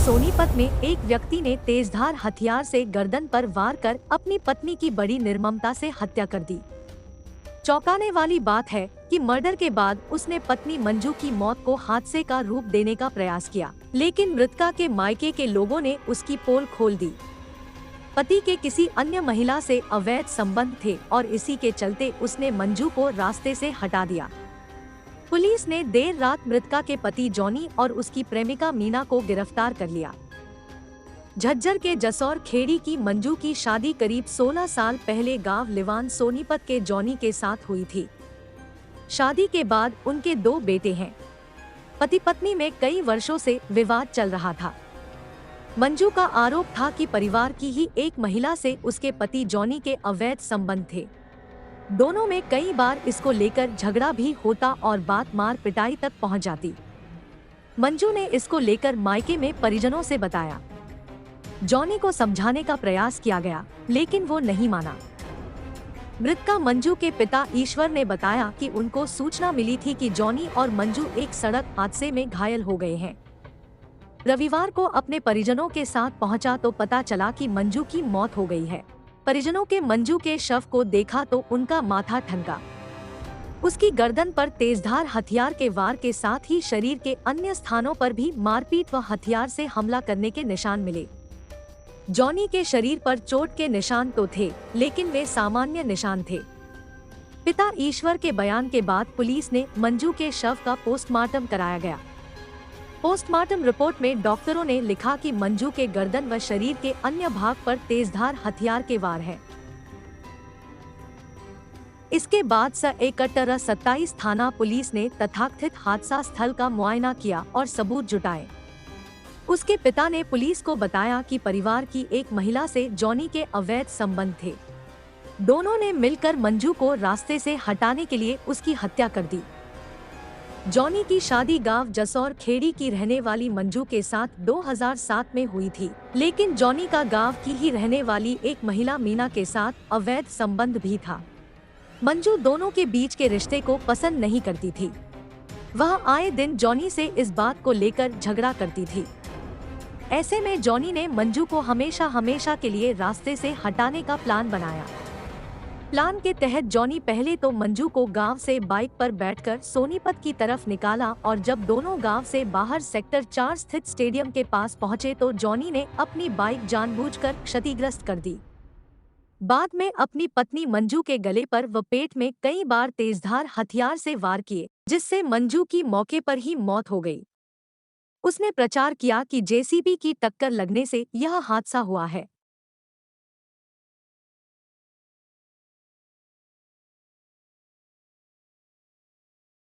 सोनीपत में एक व्यक्ति ने तेजधार हथियार से गर्दन पर वार कर अपनी पत्नी की बड़ी निर्ममता से हत्या कर दी। चौंकाने वाली बात है कि मर्डर के बाद उसने पत्नी मंजू की मौत को हादसे का रूप देने का प्रयास किया, लेकिन मृतका के मायके के लोगों ने उसकी पोल खोल दी। पति के किसी अन्य महिला से अवैध संबंध थे और इसी के चलते उसने मंजू को रास्ते से हटा दिया। पुलिस ने देर रात मृतका के पति जॉनी और उसकी प्रेमिका मीना को गिरफ्तार कर लिया। झज्जर के जसौर खेड़ी की मंजू की शादी करीब 16 साल पहले गांव लिवान सोनीपत के जॉनी के साथ हुई थी। शादी के बाद उनके 2 बेटे हैं। पति पत्नी में कई वर्षों से विवाद चल रहा था। मंजू का आरोप था कि परिवार की ही एक महिला से उसके पति जॉनी के अवैध संबंध थे। दोनों में कई बार इसको लेकर झगड़ा भी होता और बात मार पिटाई तक पहुंच जाती। मंजू ने इसको लेकर मायके में परिजनों से बताया। जॉनी को समझाने का प्रयास किया गया, लेकिन वो नहीं माना। मृतका मंजू के पिता ईश्वर ने बताया कि उनको सूचना मिली थी कि जॉनी और मंजू एक सड़क हादसे में घायल हो गए हैं। रविवार को अपने परिजनों के साथ पहुंचा तो पता चला कि मंजू की मौत हो गई है। परिजनों के मंजू के शव को देखा तो उनका माथा ठनका। उसकी गर्दन पर तेजधार हथियार के वार के साथ ही शरीर के अन्य स्थानों पर भी मारपीट व हथियार से हमला करने के निशान मिले। जॉनी के शरीर पर चोट के निशान तो थे, लेकिन वे सामान्य निशान थे। पिता ईश्वर के बयान के बाद पुलिस ने मंजू के शव का पोस्टमार्टम कराया गया। पोस्टमार्टम रिपोर्ट में डॉक्टरों ने लिखा कि मंजू के गर्दन व शरीर के अन्य भाग पर तेजधार हथियार के वार हैं। इसके बाद स 27 थाना पुलिस ने तथाकथित हादसा स्थल का मुआयना किया और सबूत जुटाए। उसके पिता ने पुलिस को बताया कि परिवार की एक महिला से जॉनी के अवैध संबंध थे। दोनों ने मिलकर मंजू को रास्ते से हटाने के लिए उसकी हत्या कर दी। जॉनी की शादी गांव जसौर खेड़ी की रहने वाली मंजू के साथ 2007 में हुई थी, लेकिन जॉनी का गांव की ही रहने वाली एक महिला मीना के साथ अवैध संबंध भी था। मंजू दोनों के बीच के रिश्ते को पसंद नहीं करती थी। वह आए दिन जॉनी से इस बात को लेकर झगड़ा करती थी। ऐसे में जॉनी ने मंजू को हमेशा के लिए रास्ते से हटाने का प्लान बनाया। प्लान के तहत जॉनी पहले तो मंजू को गांव से बाइक पर बैठकर सोनीपत की तरफ निकाला और जब दोनों गांव से बाहर सेक्टर 4 स्थित स्टेडियम के पास पहुंचे तो जॉनी ने अपनी बाइक जानबूझकर क्षतिग्रस्त कर दी। बाद में अपनी पत्नी मंजू के गले पर व पेट में कई बार तेजधार हथियार से वार किए, जिससे मंजू की मौके पर ही मौत हो गई। उसने प्रचार किया कि जेसीबी की टक्कर लगने से यह हादसा हुआ है।